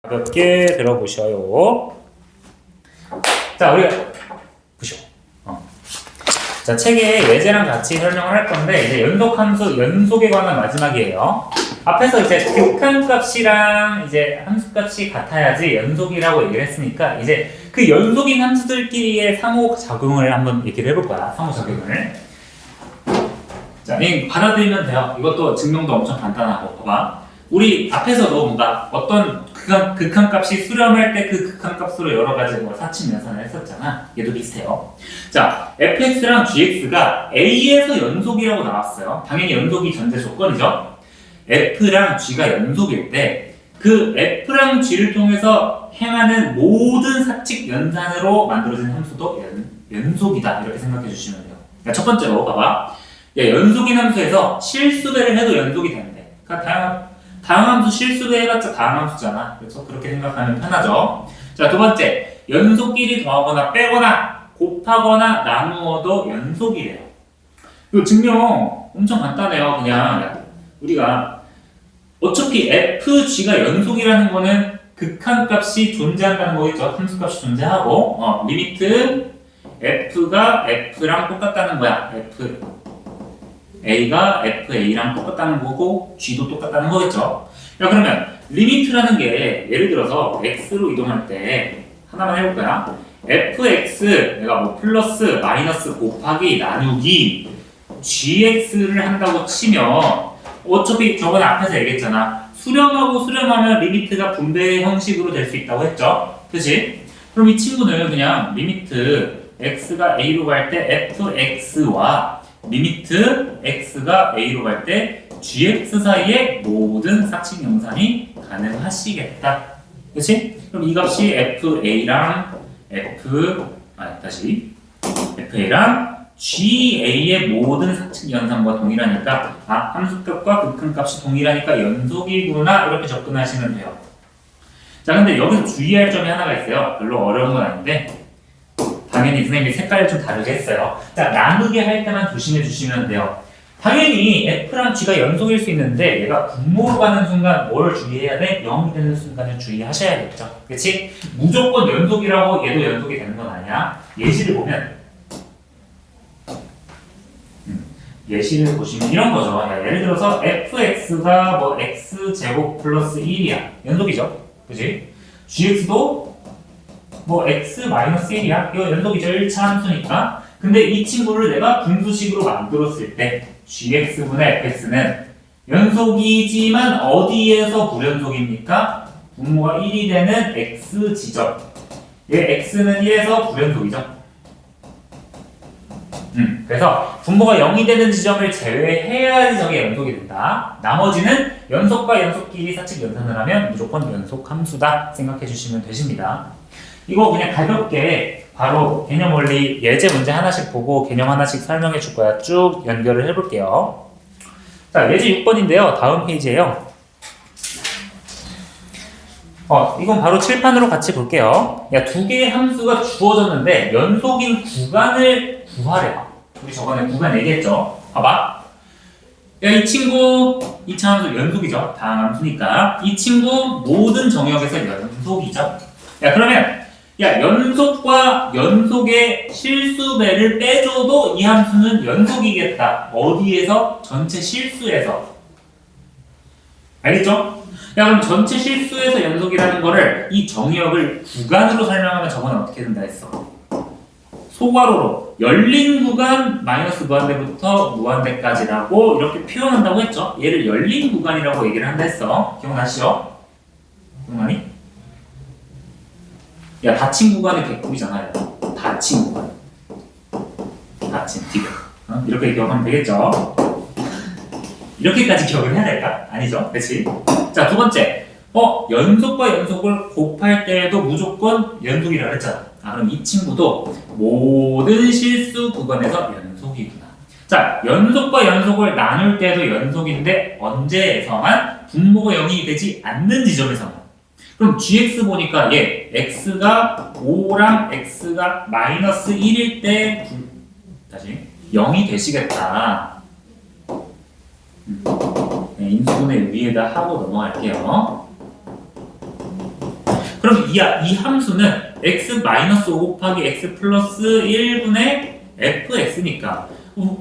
가볍게 들어보셔요. 자, 우리가 보시오. 자, 책에 예제랑 같이 설명을 할 건데 이제 연속함수, 연속에 관한 마지막이에요. 앞에서 이제 극한값이랑 이제 함수값이 같아야지 연속이라고 얘기를 했으니까 이제 그 연속인 함수들끼리의 상호작용을 한번 얘기를 해볼 거야. 상호작용을. 자, 받아들이면 돼요. 이것도 증명도 엄청 간단하고. 봐봐. 우리 앞에서도 뭔가 어떤 극한값이 수렴할 때 그 극한값으로 여러 가지 사칙 연산을 했었잖아. 얘도 비슷해요. 자, fx랑 gx가 a에서 연속이라고 나왔어요. 당연히 연속이 전제 조건이죠. f랑 g가 연속일 때 그 f랑 g를 통해서 행하는 모든 사칙 연산으로 만들어진 함수도 연속이다. 이렇게 생각해 주시면 돼요. 그러니까 첫 번째로 봐봐. 연속인 함수에서 실수배를 해도 연속이 된대. 그러니까 다항함수 실수배 해봤자 다항함수잖아. 그래서 그렇게 생각하면 편하죠. 자, 두 번째, 연속끼리 더하거나 빼거나 곱하거나 나누어도 연속이래요. 이 증명 엄청 간단해요. 그냥 우리가 어차피 fg가 연속이라는 거는 극한값이 존재한다는 거겠죠. 함수값이 존재하고 리미트 f가 f랑 똑같다는 거야. a가 fa랑 똑같다는 거고 g도 똑같다는 거겠죠. 야, 그러면 리미트라는 게 예를 들어서 x로 이동할 때 하나만 해볼 거야. fx 내가 뭐 플러스 마이너스 곱하기 나누기 gx를 한다고 치면 어차피 저번에 앞에서 얘기했잖아. 수렴하고 수렴하면 리미트가 분배 형식으로 될 수 있다고 했죠. 그치? 그럼 이 친구는 그냥 리미트 x가 a로 갈 때 fx와 리미트 x가 a로 갈 때 gx 사이의 모든 사칙 연산이 가능하시겠다. 그치? 그럼 이 값이 fa랑 fa랑 ga의 모든 사칙 연산과 동일하니까 함수값과 극한값이 동일하니까 연속이구나 이렇게 접근하시면 돼요. 자, 근데 여기서 주의할 점이 하나가 있어요. 별로 어려운 건 아닌데 당연히 선생님이 색깔을 좀 다르게 했어요. 자, 나누게 할 때만 조심해 주시면 돼요. 당연히 f랑 g가 연속일 수 있는데 얘가 분모로 가는 순간 뭘 주의해야 돼? 0이 되는 순간을 주의하셔야겠죠. 그치? 무조건 연속이라고 얘도 연속이 되는 건 아니야. 예시를 보면 예시를 보시면 이런 거죠. 야, 예를 들어서 fx가 뭐 x제곱 플러스 1이야. 연속이죠. 그치? gx도 뭐 x 마이너스 1이야. 이거 연속이죠. 1차 함수니까. 근데 이 친구를 내가 분수식으로 만들었을 때 gx분의 fx는 연속이지만 어디에서 불연속입니까? 분모가 1이 되는 x 지점. 얘 x는 1에서 불연속이죠. 그래서 분모가 0이 되는 지점을 제외해야지 저게 연속이 된다. 나머지는 연속과 연속끼리 사칙 연산을 하면 무조건 연속 함수다 생각해 주시면 되십니다. 이거 그냥 가볍게 바로 개념 원리 예제 문제 하나씩 보고 개념 하나씩 설명해 줄 거야. 쭉 연결을 해볼게요. 자, 예제 6번인데요. 다음 페이지에요. 이건 바로 칠판으로 같이 볼게요. 야, 두 개의 함수가 주어졌는데 연속인 구간을 구하래요. 우리 저번에 구간 얘기했죠. 봐봐. 야, 이 친구 2차 함수 연속이죠. 다항함수니까. 이 친구 모든 정역에서 연속이죠. 야, 그러면 연속과 연속의 실수배를 빼줘도 이 함수는 연속이겠다. 어디에서? 전체 실수에서. 알겠죠? 야, 그럼 전체 실수에서 연속이라는 거를 이 정역을 구간으로 설명하면 저번에 어떻게 된다 했어? 소괄호로 열린 구간 마이너스 무한대부터 무한대까지라고 이렇게 표현한다고 했죠? 얘를 열린 구간이라고 얘기를 한다 했어. 기억나시죠? 기억나니? 야, 닫힌 구간이 개꿀이잖아요. 닫힌 구간. 닫힌, 디귿. 이렇게 기억하면 되겠죠? 이렇게까지 기억을 해야 될까? 아니죠? 그치? 자, 두 번째. 연속과 연속을 곱할 때에도 무조건 연속이라고 했잖아. 그럼 이 친구도 모든 실수 구간에서 연속이구나. 자, 연속과 연속을 나눌 때도 연속인데 언제에서만 분모가 0이 되지 않는 지점에서만. 그럼 gx 보니까 얘 x가 5랑 x가 마이너스 1일 때 다시 0이 되시겠다. 인수분해 위에다 하고 넘어갈게요. 그럼 이 함수는 x-5 곱하기 x 플러스 1분의 fx니까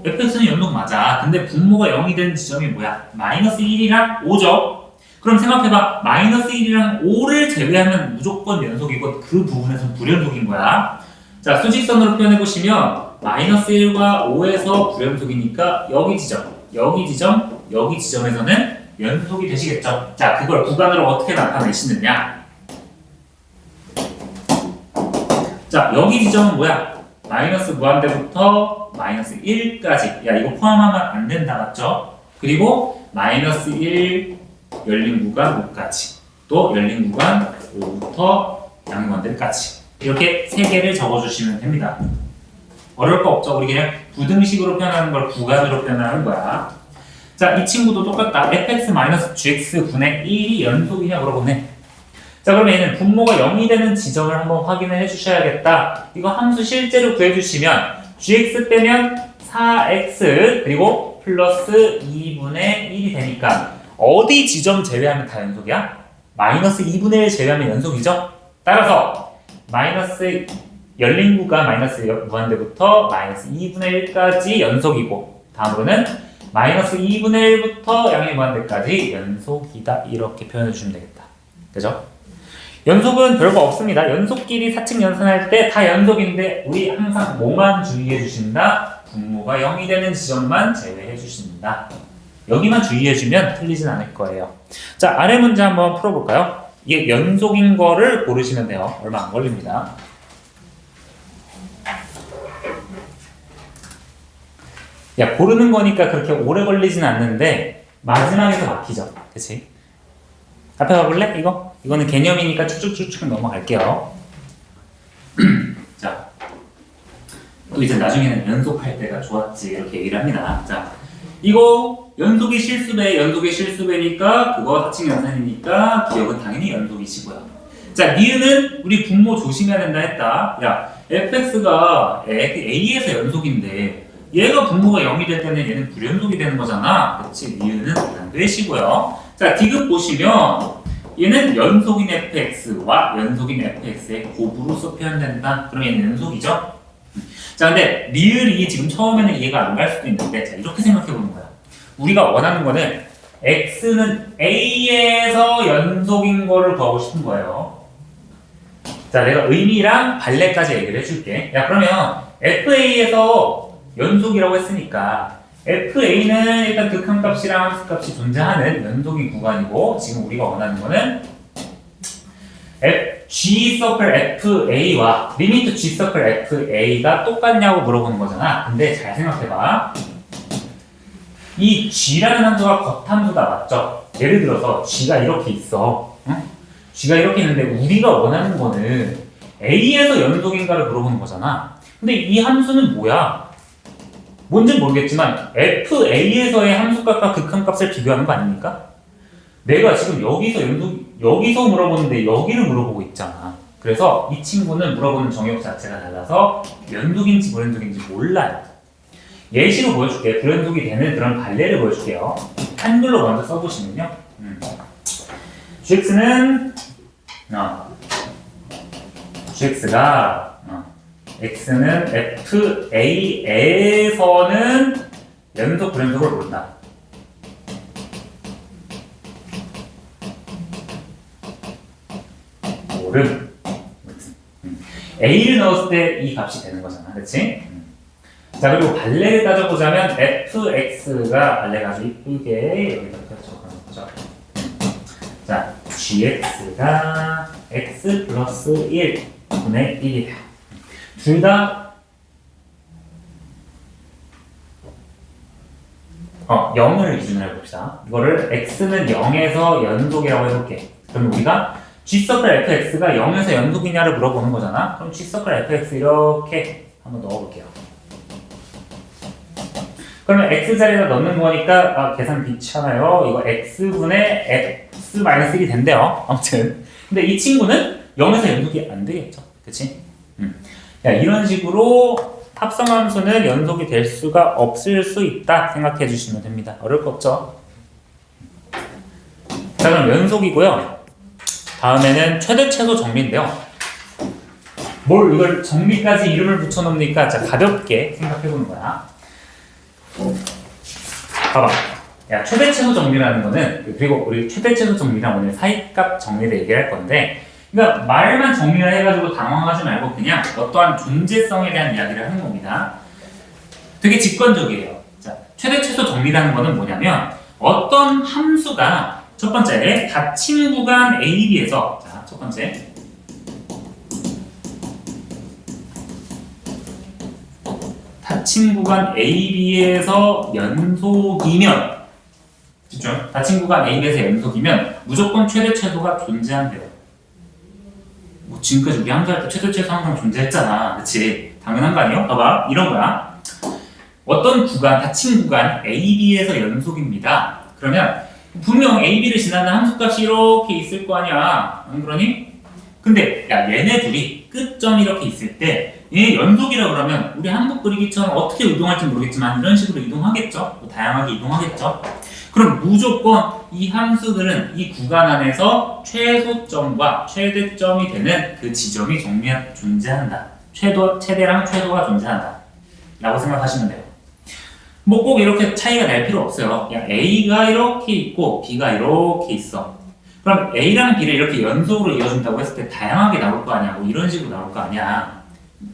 fx는 연속 맞아. 근데 분모가 0이 되는 지점이 뭐야? 마이너스 1이랑 5죠. 그럼 생각해봐. 마이너스 1이랑 5를 제외하면 무조건 연속이고 그 부분에서는 불연속인 거야. 자, 수직선으로 표현해보시면 마이너스 1과 5에서 불연속이니까 여기 지점, 여기 지점, 여기 지점에서는 연속이 되시겠죠. 자, 그걸 구간으로 어떻게 나타내시느냐. 자, 여기 지점은 뭐야? 마이너스 무한대부터 마이너스 1까지. 야, 이거 포함하면 안 된다, 맞죠? 그리고 마이너스 1 열린 구간 5까지. 또 열린 구간 5부터 양무한대까지. 이렇게 세 개를 적어주시면 됩니다. 어려울 거 없죠? 우리 그냥 부등식으로 표현하는 걸 구간으로 표현하는 거야. 자, 이 친구도 똑같다. fx-gx분의 1이 연속이냐 물어보네. 자, 그러면 얘는 분모가 0이 되는 지점을 한번 확인을 해주셔야겠다. 이거 함수 실제로 구해주시면 gx 빼면 4x 그리고 플러스 2분의 1이 되니까 어디 지점 제외하면 다 연속이야? 마이너스 2분의 1 제외하면 연속이죠? 따라서 마이너스 열린 구간 마이너스 무한대부터 마이너스 2분의 1까지 연속이고 다음으로는 마이너스 2분의 1부터 양의 무한대까지 연속이다. 이렇게 표현해 주시면 되겠다. 그죠? 연속은 별거 없습니다. 연속끼리 사칙 연산할 때 다 연속인데 우리 항상 뭐만 주의해 주신다? 분모가 0이 되는 지점만 제외해 주신다. 여기만 주의해 주면 틀리진 않을 거예요. 자, 아래 문제 한번 풀어볼까요? 이게 연속인 거를 고르시면 돼요. 얼마 안 걸립니다. 야, 고르는 거니까 그렇게 오래 걸리진 않는데 마지막에서 막히죠. 그치? 앞에 가볼래? 이거는 개념이니까 쭉쭉쭉쭉 넘어갈게요. 자, 또 이제 나중에는 연속할 때가 좋았지 이렇게 얘기를 합니다. 자, 이거 연속이 실수배니까 그거 사칙 연산이니까 기억은 당연히 연속이시고요. 자, 니은은 우리 분모 조심해야 된다 했다. 야, fx가 a에서 연속인데 얘가 분모가 0이 될 때는 얘는 불연속이 되는 거잖아. 그렇지? 니은은 안 되시고요. 자, 디귿 보시면 얘는 연속인 fx와 연속인 fx의 곱으로서 표현된다. 그럼 얘는 연속이죠? 자, 근데 리을이 지금 처음에는 이해가 안 갈 수도 있는데 자, 이렇게 생각해 보는 거야. 우리가 원하는 거는 x는 a에서 연속인 거를 구하고 싶은 거예요. 자, 내가 의미랑 발레까지 얘기를 해줄게. 야, 그러면 fa에서 연속이라고 했으니까 FA는 일단 극한값이랑 함수값이 존재하는 연속인 구간이고 지금 우리가 원하는 거는 G 서클 FA와 리미트 G 서클 FA가 똑같냐고 물어보는 거잖아. 근데 잘 생각해봐. 이 G라는 함수가 겉함수다, 맞죠? 예를 들어서 G가 이렇게 있어. 응? G가 이렇게 있는데 우리가 원하는 거는 A에서 연속인가를 물어보는 거잖아. 근데 이 함수는 뭐야? 뭔지는 모르겠지만 FA에서의 함수값과 극한값을 비교하는 거 아닙니까? 내가 지금 여기서 물어보는데 여기를 물어보고 있잖아. 그래서 이 친구는 물어보는 정역 자체가 달라서 연속인지 불연속인지 몰라요. 예시로 보여줄게. 불연속이 되는 그런 발레를 보여줄게요. 한글로 먼저 써보시면요. gx는 gx가 x는 FA에서는 연속 불연속을 모른다. 모름. A를 넣었을 때 이 값이 되는 거잖아. 그치? 자, 그리고 발레를 따져보자면 fx가 발레가 아주 이쁘게 여기다 적어놓은 거죠. 자, gx가 x 플러스 1분의 1이다. 둘 다 0을 기준으로 해봅시다. 이거를 x는 0에서 연속이라고 해볼게. 그럼 우리가 g서클 fx가 0에서 연속이냐를 물어보는 거잖아. 그럼 g서클 fx 이렇게 한번 넣어볼게요. 그러면 x 자리에다 넣는 거니까 계산 귀찮아요. 이거 x분의 x-1이 된대요. 아무튼 근데 이 친구는 0에서 연속이 안 되겠죠. 그치? 야, 이런 식으로 합성함수는 연속이 될 수가 없을 수 있다 생각해 주시면 됩니다. 어려울 거 없죠? 자, 그럼 연속이고요. 다음에는 최대 최소 정리인데요. 뭘 이걸 정리까지 이름을 붙여놓으니까 자 가볍게 생각해보는 거야. 봐봐. 야, 최대 최소 정리라는 거는, 그리고 우리 최대 최소 정리랑 오늘 사이값 정리를 얘기할 건데, 그러니까 말만 정리를 해가지고 당황하지 말고 그냥 어떠한 존재성에 대한 이야기를 하는 겁니다. 되게 직관적이에요. 자, 최대 최소 정리라는 거는 뭐냐면 어떤 함수가 첫 번째 닫힌 구간 AB에서, 자, 첫 번째 닫힌 구간 AB에서 연속이면, 그렇죠? 닫힌 구간 AB에서 연속이면 무조건 최대 최소가 존재한대요. 뭐 지금까지 우리 함수할 때 최대 최소 항상 존재했잖아, 그렇지? 당연한 거 아니에요? 봐봐, 이런 거야. 어떤 구간, 닫힌 구간 AB에서 연속입니다. 그러면 분명 AB를 지나는 함수값이 이렇게 있을 거 아니야, 안 그러니? 근데 야, 얘네 둘이 끝점이 이렇게 있을 때 얘 연속이라 그러면 우리 한국 그리기처럼 어떻게 이동할지 모르겠지만 이런 식으로 이동하겠죠? 뭐 다양하게 이동하겠죠? 그럼 무조건 이 함수들은 이 구간 안에서 최소점과 최대점이 되는 그 지점이 존재한다. 최대랑 최소가 존재한다 라고 생각하시면 돼요. 뭐 꼭 이렇게 차이가 날 필요 없어요. 야, A가 이렇게 있고 B가 이렇게 있어. 그럼 A랑 B를 이렇게 연속으로 이어준다고 했을 때 다양하게 나올 거 아니야. 뭐 이런 식으로 나올 거 아니야.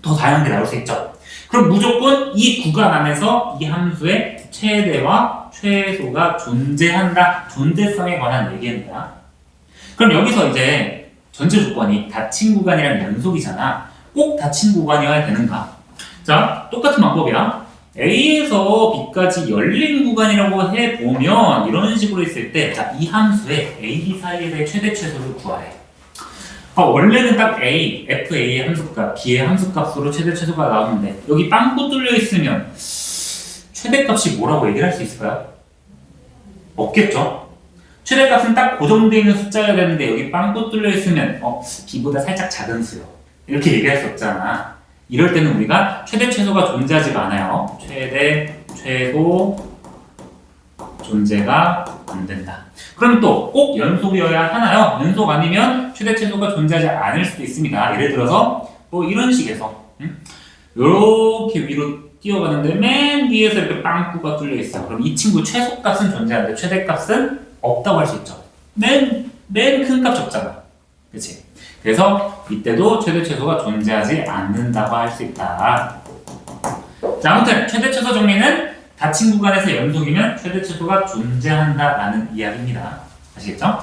더 다양하게 나올 수 있죠. 그럼 무조건 이 구간 안에서 이 함수의 최대와 최소가 존재한다. 존재성에 관한 얘기입니다. 그럼 여기서 이제 전제 조건이 닫힌 구간이랑 연속이잖아. 꼭 닫힌 구간이어야 되는가? 자, 똑같은 방법이야. A에서 B까지 열린 구간이라고 해보면 이런 식으로 있을 때, 자, 이 함수의 A, B 사이의 최대 최소를 구하래. 원래는 딱 A, FA의 함수값, B의 함수값으로 최대 최소가 나오는데 여기 빵꾸 뚫려 있으면 최대값이 뭐라고 얘기를 할 수 있을까요? 없겠죠? 최대값은 딱 고정되어 있는 숫자여야 되는데 여기 빵꾸 뚫려 있으면 B보다 살짝 작은 수요. 이렇게 얘기할 수 없잖아. 이럴 때는 우리가 최대 최소가 존재하지가 않아요. 최대 최소 존재가 안 된다. 그럼 또 꼭 연속이어야 하나요? 연속 아니면 최대 최소가 존재하지 않을 수도 있습니다. 예를 들어서 뭐 이런 식에서 이렇게 위로 뛰어가는데 맨 위에서 이렇게 빵꾸가 뚫려 있어. 그럼 이 친구 최소값은 존재하는데 최대값은 없다고 할 수 있죠. 맨 큰 값 적잖아. 그치? 그래서 이때도 최대 최소가 존재하지 않는다고 할 수 있다. 자, 아무튼 최대 최소 정리는 닫힌 구간에서 연속이면 최대 최소가 존재한다라는 이야기입니다. 아시겠죠?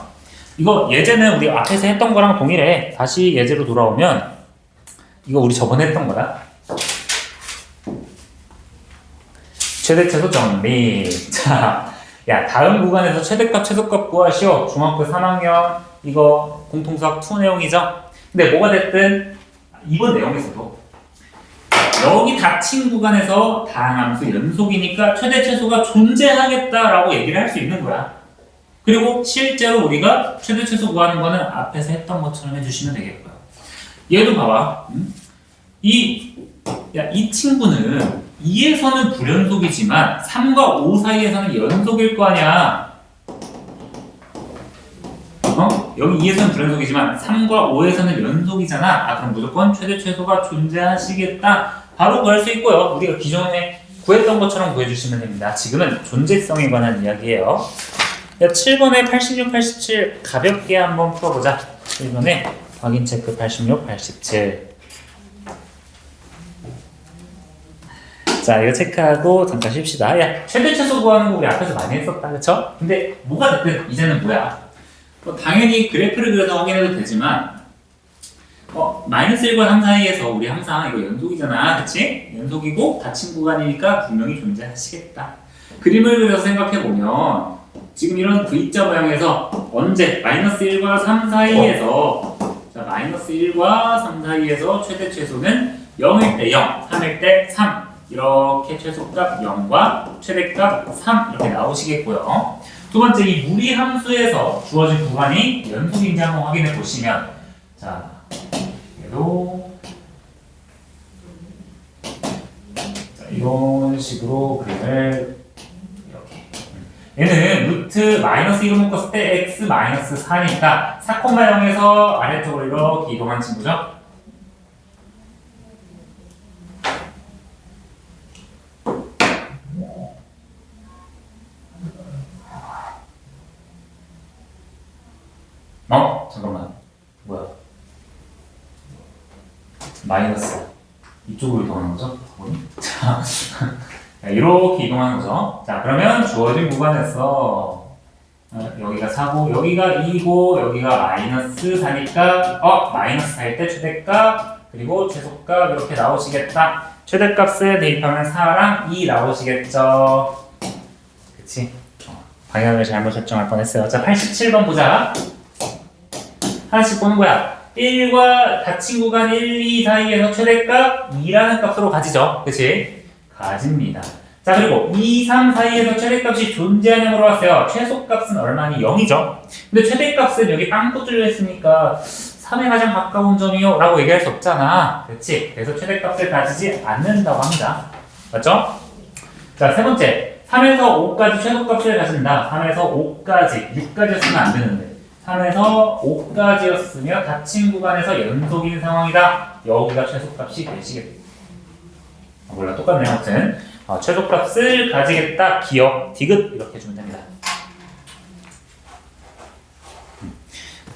이거 예제는 우리 앞에서 했던 거랑 동일해. 다시 예제로 돌아오면 이거 우리 저번에 했던 거다. 최대 최소 정리. 자, 야, 다음 구간에서 최대값 최소값 구하시오. 중학교 3학년 이거 공통수학 2 내용이죠. 근데 뭐가 됐든 이번 내용에서도 여기 닫힌 구간에서 다항함수 연속이니까 최대 최소가 존재하겠다라고 얘기를 할 수 있는 거야. 그리고 실제로 우리가 최대 최소 구하는 거는 앞에서 했던 것처럼 해주시면 되겠고요. 얘도 봐봐. 이 친구는 2에서는 불연속이지만 3과 5 사이에서는 연속일 거 아니야. 여기 2에서는 불연속이지만 3과 5에서는 연속이잖아. 그럼 무조건 최대 최소가 존재하시겠다. 바로 구할 수 있고요. 우리가 기존에 구했던 것처럼 구해주시면 됩니다. 지금은 존재성에 관한 이야기예요. 7번에 86, 87 가볍게 한번 풀어보자. 7번에 확인 체크 86, 87. 자, 이거 체크하고 잠깐 쉽시다. 야, 최대 최소 구하는 거 우리 앞에서 많이 했었다, 그쵸? 근데 뭐가 됐든 이제는 뭐야? 당연히 그래프를 그려서 확인해도 되지만 -1과 3 사이에서 우리 항상 이거 연속이잖아, 그치? 연속이고 닫힌 구간이니까 분명히 존재하시겠다. 그림을 그려서 생각해보면 지금 이런 V자 모양에서 언제 -1과 3 사이에서 자, -1과 3 사이에서 최대 최소는 0일 때 0, 3일 때 3 이렇게 최소값 0과 최대값 3 이렇게 나오시겠고요. 두 번째, 이 무리 함수에서 주어진 구간이 연속인지 한번 확인해 보시면, 자, 얘도 자, 이런 식으로 그림을 이렇게 얘는 루트 마이너스 1로 묶었을 때 x 마이너스 4니까 4,0에서 아래쪽으로 이렇게 이동한 친구죠. 잠깐만. 뭐야? 마이너스. 이쪽으로 이동하는 거죠? 자, 이렇게 이동하는 거죠. 자, 그러면 주어진 구간에서 여기가 4고, 여기가 2고, 여기가 마이너스 4니까, 마이너스 4일 때 최대값, 그리고 최소값 이렇게 나오시겠다. 최대값에 대입하면 4랑 2 나오시겠죠. 그치? 방향을 잘못 설정할 뻔했어요. 자, 87번 보자. 하나씩 보는 거야. 1과 닫힌 구간 1, 2 사이에서 최대값 2라는 값으로 가지죠. 그치? 가집니다. 자, 그리고 2, 3 사이에서 최대값이 존재하냐고 물어봤어요. 최소값은 얼마니? 0이죠. 근데 최대값은 여기 빵꾸 뚫려 있으니까 3에 가장 가까운 점이요 라고 얘기할 수 없잖아. 그렇지? 그래서 최대값을 가지지 않는다고 합니다. 맞죠? 자, 세 번째. 3에서 5까지 최소값을 가진다. 3에서 5까지, 6까지였으면 안 되는데 3에서 5까지였으며 닫힌 구간에서 연속인 상황이다. 여기가 최소값이 되시겠다. 몰라, 똑같네요. 아무튼 최소값을 가지겠다. 기억, 디귿 이렇게 주면 됩니다.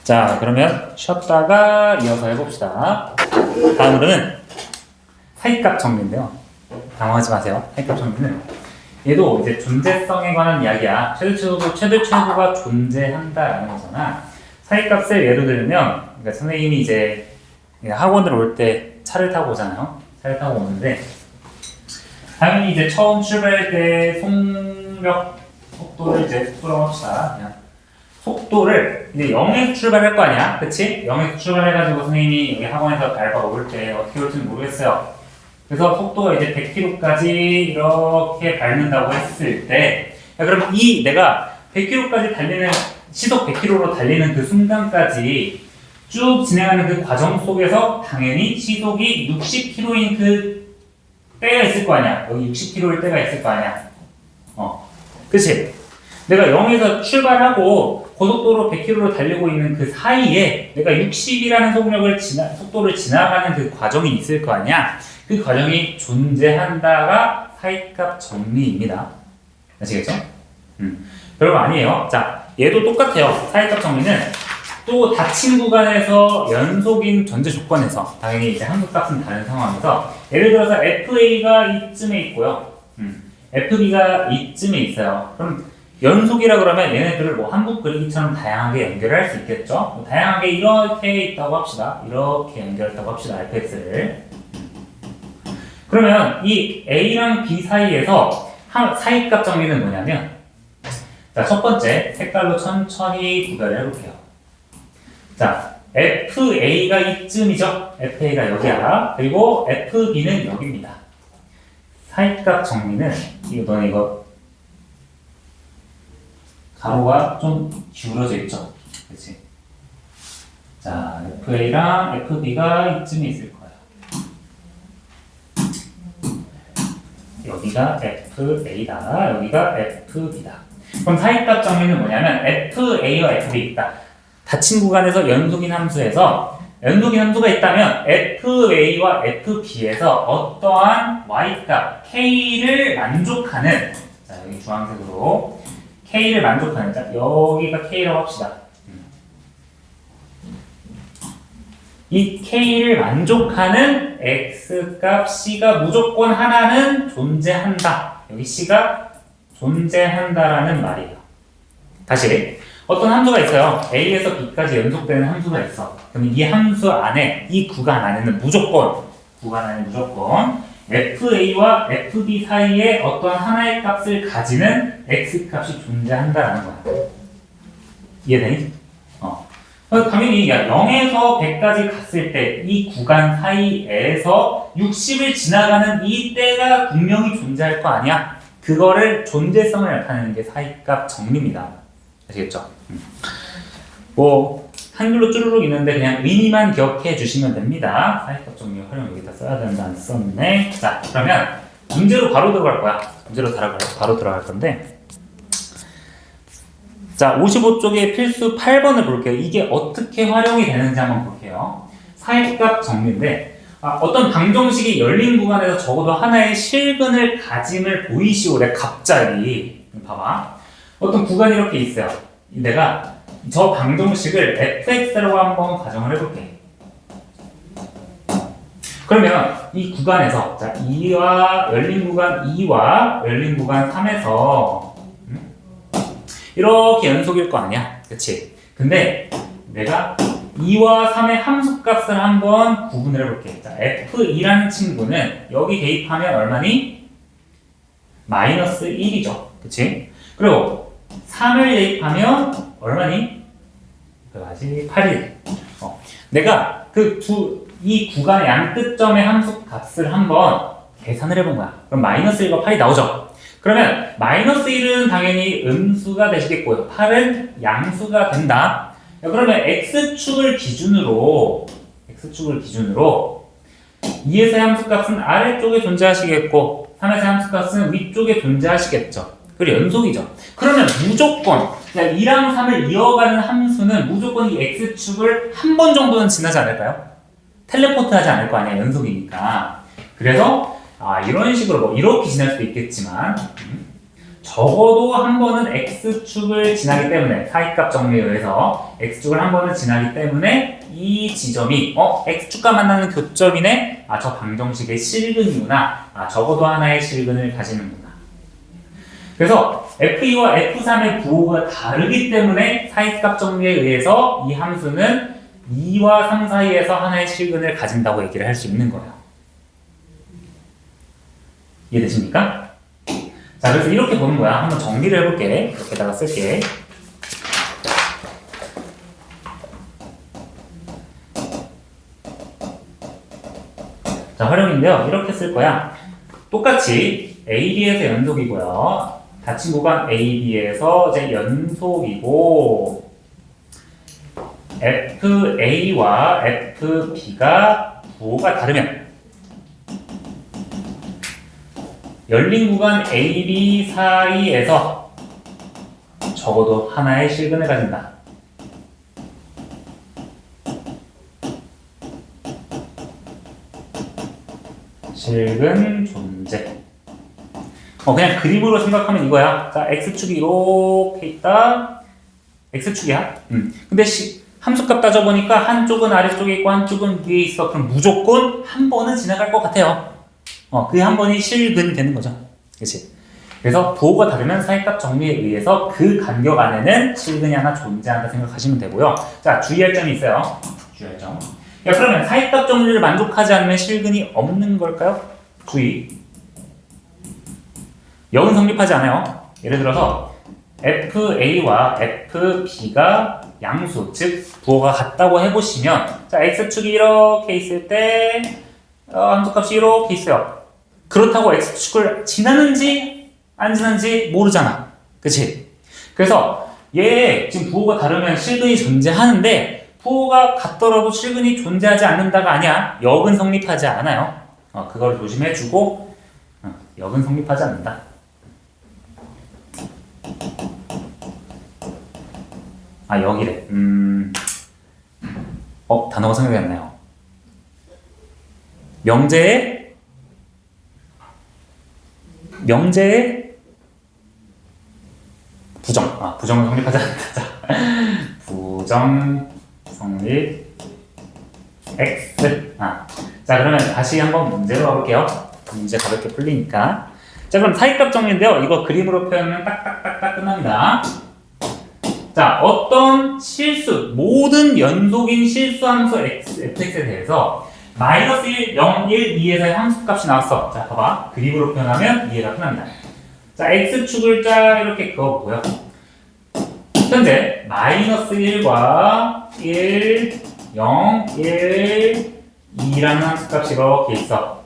자, 그러면 쉬었다가 이어서 해봅시다. 다음으로는 사이값 정리인데요. 당황하지 마세요. 사이값 정리는 얘도 이제 존재성에 관한 이야기야. 최대최고가 존재한다라는 거잖아. 사이값을 예로 들면, 그러니까 선생님이 이제 학원을 올 때 차를 타고 오잖아요. 차를 타고 오는데, 당연히 이제 처음 출발할 때 속도를 이제 속도라고 합시다. 그냥 속도를 이제 0에서 출발할 거 아니야? 그치? 0에서 출발해가지고 선생님이 여기 학원에서 밟아 오를 때 어떻게 올지는 모르겠어요. 그래서 속도가 이제 100km까지 이렇게 밟는다고 했을 때, 그럼 이 내가 100km까지 달리는, 시속 100km로 달리는 그 순간까지 쭉 진행하는 그 과정 속에서 당연히 시속이 60km인 그 때가 있을 거 아니야. 여기 60km일 때가 있을 거 아니야. 그치? 내가 0에서 출발하고 고속도로 100km로 달리고 있는 그 사이에 내가 60이라는 속도를 지나가는 그 과정이 있을 거 아니야. 그 과정이 존재한다가 사이값 정리입니다. 아시겠죠? 별거 아니에요. 자, 얘도 똑같아요. 사이값 정리는 또 닫힌 구간에서 연속인 전제 조건에서 당연히 이제 한국값은 다른 상황에서 예를 들어서 FA가 이쯤에 있고요. FB가 이쯤에 있어요. 그럼 연속이라 그러면 얘네들을 뭐 한국 그리기처럼 다양하게 연결할 수 있겠죠? 다양하게 이렇게 있다고 합시다. 이렇게 연결했다고 합시다. FX를. 그러면 이 A랑 B 사이에서 사이값 정리는 뭐냐면, 자, 첫 번째 색깔로 천천히 구별을 해볼게요. 자, FA가 이쯤이죠. FA가 여기야. 그리고 FB는 여기입니다. 사이값 정리는 너네 이거 가로가 좀 기울어져 있죠. 그렇지? 자, FA랑 FB가 이쯤에 있을 거야. 여기가 FA다. 여기가 FB다. 그럼 사이값 정리는 뭐냐면 FA와 FB 있다. 닫힌 구간에서 연속인 함수에서 연속인 함수가 있다면 FA와 FB에서 어떠한 Y값 K를 만족하는, 자, 여기 주황색으로 K를 만족하는, 자, 여기가 K라고 합시다. 이 K를 만족하는 X값 C가 무조건 하나는 존재한다. 여기 C가 존재한다라는 말이에요. 다시 어떤 함수가 있어요. A에서 B까지 연속되는 함수가 있어. 그럼 이 함수 안에, 이 구간 안에는 무조건 FA와 FB 사이에 어떤 하나의 값을 가지는 X값이 존재한다라는 거야. 이해되니? 당연히 0에서 100까지 갔을 때 이 구간 사이에서 60을 지나가는 이 때가 분명히 존재할 거 아니야? 그거를 존재성을 나타내는 게 사이값 정리입니다. 아시겠죠? 뭐 한글로 쭈루룩 있는데 그냥 의미만 기억해 주시면 됩니다. 사이값 정리 활용 여기다 써야 된다. 안 썼네. 자, 그러면 문제로 바로 들어갈 거야. 문제로 바로 들어갈 건데, 자, 55쪽의 필수 8번을 볼게요. 이게 어떻게 활용이 되는지 한번 볼게요. 사이값 정리인데 어떤 방정식이 열린 구간에서 적어도 하나의 실근을 가짐을 보이시오래. 갑자기 봐봐. 어떤 구간이 이렇게 있어요. 내가 저 방정식을 fx라고 한번 가정을 해볼게. 그러면 이 구간에서 자 2와 열린 구간 2와 열린 구간 3에서 이렇게 연속일 거 아니야, 그치? 근데 내가 2와 3의 함수값을 한번 구분을 해볼게. 자, f2라는 친구는 여기 대입하면 얼마니? 마이너스 1이죠, 그치? 그리고 3을 대입하면 얼마니? 그거지 8일. 내가 이 구간의 양끝점의 함수 값을 한번 계산을 해본 거야. 그럼 마이너스 1과 8이 나오죠. 그러면 마이너스 1은 당연히 음수가 되시겠고요. 8은 양수가 된다. 그러면 x축을 기준으로 2에서의 함수값은 아래쪽에 존재하시겠고 3에서의 함수값은 위쪽에 존재하시겠죠. 그리고 연속이죠. 그러면 무조건 2랑 3을 이어가는 함수는 무조건 이 x축을 한 번 정도는 지나지 않을까요? 텔레포트 하지 않을 거 아니야, 연속이니까. 그래서 이런 식으로 뭐 이렇게 지날 수도 있겠지만 적어도 한 번은 x축을 지나기 때문에 사이값 정리에 의해서 x축을 한 번은 지나기 때문에 이 지점이 x축과 만나는 교점이네. 저 방정식의 실근이구나. 적어도 하나의 실근을 가지는구나. 그래서 f2와 f3의 부호가 다르기 때문에 사이값 정리에 의해서 이 함수는 2와 3 사이에서 하나의 실근을 가진다고 얘기를 할 수 있는 거예요. 이해되십니까? 자, 그래서 이렇게 보는 거야. 한번 정리를 해볼게. 이렇게다가 쓸게. 자, 활용인데요. 이렇게 쓸 거야. 똑같이 AB에서 연속이고요. 닫힌 구간 AB에서 이제 연속이고 FA와 FB가 부호가 다르면 열린 구간 AB 사이에서 적어도 하나의 실근을 가진다. 실근 존재. 그냥 그림으로 생각하면 이거야. 자, x축이 이렇게 있다. x축이야. 근데 함수값 따져보니까 한쪽은 아래쪽에 있고 한쪽은 위에 있어. 그럼 무조건 한 번은 지나갈 것 같아요. 그 한 번이 실근이 되는 거죠. 그치? 그래서 부호가 다르면 사이값 정리에 의해서 그 간격 안에는 실근이 하나 존재한다 생각하시면 되고요. 자, 주의할 점이 있어요. 주의할 점. 그러면 사이값 정리를 만족하지 않으면 실근이 없는 걸까요? 주의. 역은 성립하지 않아요. 예를 들어서 FA와 FB가 양수, 즉 부호가 같다고 해보시면 자, x축이 이렇게 있을 때 함수값이 이렇게 있어요. 그렇다고 x축을 지나는지 안 지나는지 모르잖아. 그치? 그래서 얘 지금 부호가 다르면 실근이 존재하는데 부호가 같더라도 실근이 존재하지 않는다가 아니야. 역은 성립하지 않아요. 그걸 조심해주고 역은 성립하지 않는다. 여기래. 단어가 생각이 안 나요. 명제의 부정. 부정은 성립하지 않는다. 부정 성립 X. 자, 그러면 다시 한번 문제로 가볼게요. 문제 가볍게 풀리니까. 자, 그럼 사이값 정리인데요. 이거 그림으로 표현하면 딱딱딱딱 끝납니다. 자, 어떤 모든 연속인 실수함수 fx에 대해서 마이너스 1, 0, 1, 2에서의 함수값이 나왔어. 자, 봐봐. 그림으로 표현하면 이해가 끝납니다. 자, x축을 쫙 이렇게 그어보고요. 현재 마이너스 1과 1, 0, 1, 2라는 함수값이 이렇게 있어.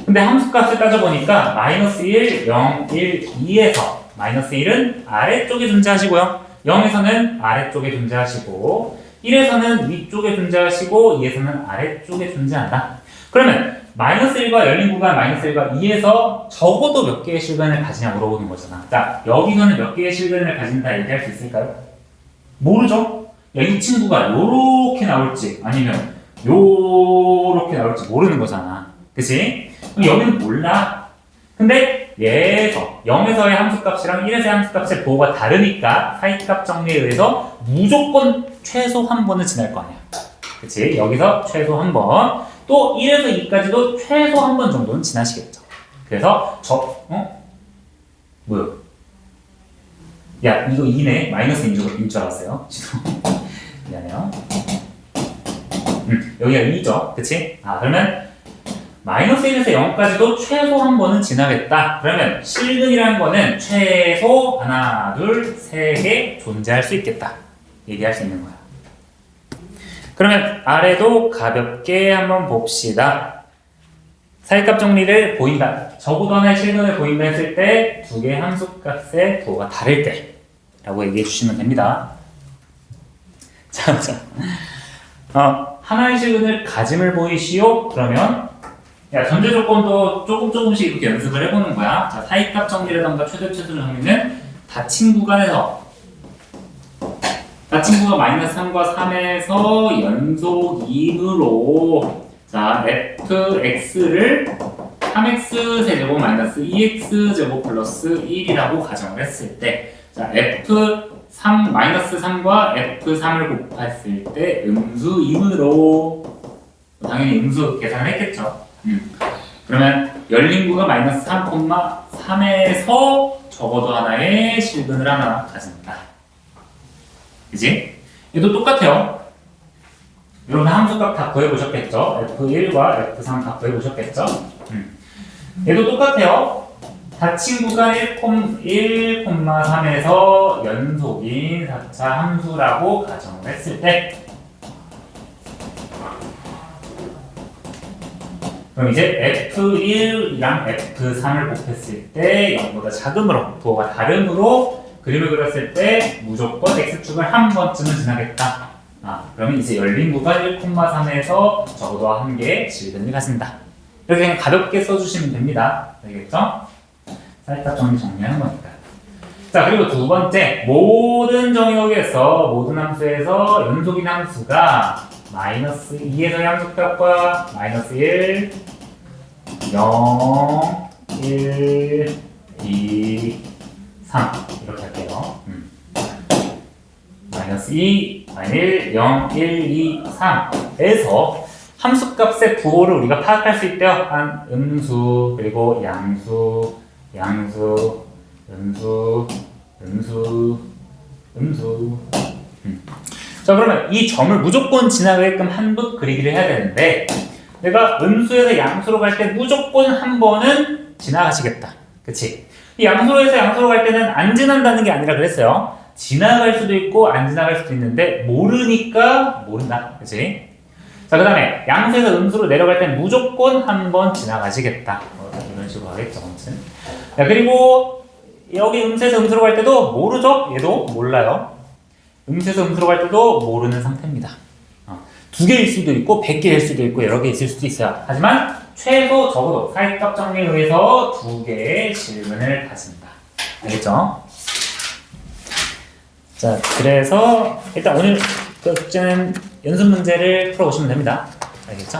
근데 함수값을 따져보니까 마이너스 1, 0, 1, 2에서 마이너스 1은 아래쪽에 존재하시고요. 0에서는 아래쪽에 존재하시고 1에서는 위쪽에 존재하시고 2에서는 아래쪽에 존재한다. 그러면 마이너스 1과 열린 구간 마이너스 1과 2에서 적어도 몇 개의 실근을 가지냐 물어보는 거잖아. 자, 여기서는 몇 개의 실근을 가진다 얘기할 수 있을까요? 모르죠? 야, 이 친구가 요렇게 나올지 아니면 요렇게 나올지 모르는 거잖아. 그치? 그럼 여기는 몰라. 근데 얘에서 0에서의 함수값이랑 1에서의 함수값의 부호가 다르니까 사이값 정리에 의해서 무조건 최소 한 번은 지날 거 아니야. 그치? 여기서 최소 한 번, 또 1에서 2까지도 최소 한 번 정도는 지나시겠죠. 그래서 뭐야? 야, 이거 2네. 마이너스인 줄 알았어요. 미안해요. 여기가 2죠. 그치? 그러면 마이너스 1에서 0까지도 최소 한 번은 지나겠다. 그러면 실근이라는 거는 최소 하나, 둘, 세 개 존재할 수 있겠다. 얘기할 수 있는 거야. 그러면 아래도 가볍게 한번 봅시다. 사이값 정리를 보인다. 적어도 하나의 실근을 보인다 했을 때 두 개의 함수값의 부호가 다를 때 라고 얘기해 주시면 됩니다. 자, 하나의 실근을 가짐을 보이시오? 그러면 야, 전제 조건도 조금씩 이렇게 연습을 해보는 거야. 자, 사이값 정리라던가 최대 정리는 닫힌 구간에서 닫힌 구간 마이너스 3과 3에서 연속 2으로 자, fx를 3x 세제곱 마이너스 2x 제곱 플러스 1이라고 가정을 했을 때 자, f3 마이너스 3과 f3을 곱했을 때 음수 2으로 당연히 음수 계산을 했겠죠. 그러면 열린 구가 마이너스 3,3에서 적어도 하나의 실근을 하나 가진다. 그지? 얘도 똑같아요. 여러분 함수값 다 구해보셨겠죠? F1과 F3 다 구해보셨겠죠? 얘도 똑같아요. 닫힌 구간 1,3에서 연속인 4차 함수라고 가정을 했을 때 그럼 이제 F1이랑 F3을 곱했을 때 0보다 작음으로 부호가 다름으로 그림을 그렸을 때 무조건 X축을 한 번쯤은 지나겠다. 그러면 이제 열린 구간 1,3에서 적어도 한 개의 실근을 가진다. 이렇게 그냥 가볍게 써주시면 됩니다. 알겠죠? 살짝 정리하는 거니까. 자, 그리고 두 번째, 모든 정의역에서 모든 함수에서 연속인 함수가 마이너스 2에서의 함수값과 마이너스 1, 0, 1, 2, 3 이렇게 할게요. 마이너스 2, 마이너스 1, 0, 1, 2, 3에서 함수값의 부호를 우리가 파악할 수 있대요. 한 음수, 그리고 양수, 음수. 자, 그러면 이 점을 무조건 지나가게끔 한 붓 그리기를 해야 되는데 내가 음수에서 양수로 갈 때 무조건 한 번은 지나가시겠다. 그치? 이 양수로에서 양수로 갈 때는 안 지난다는 게 아니라 그랬어요. 지나갈 수도 있고 안 지나갈 수도 있는데 모르니까 모른다. 그치? 자, 그 다음에 양수에서 음수로 내려갈 때는 무조건 한 번 지나가시겠다. 이런 식으로 하겠죠. 아무튼. 자, 그리고 여기 음수에서 음수로 갈 때도 모르죠? 얘도 몰라요. 음수에서 음수로 갈 때도 모르는 상태입니다. 두 개일 수도 있고 100개일 수도 있고 여러 개 있을 수도 있어요. 하지만 최소 적어도 사이값 정리에 의해서 두 개의 실근을 가진다. 알겠죠? 자, 그래서 일단 오늘 숙제는 연습 문제를 풀어보시면 됩니다. 알겠죠?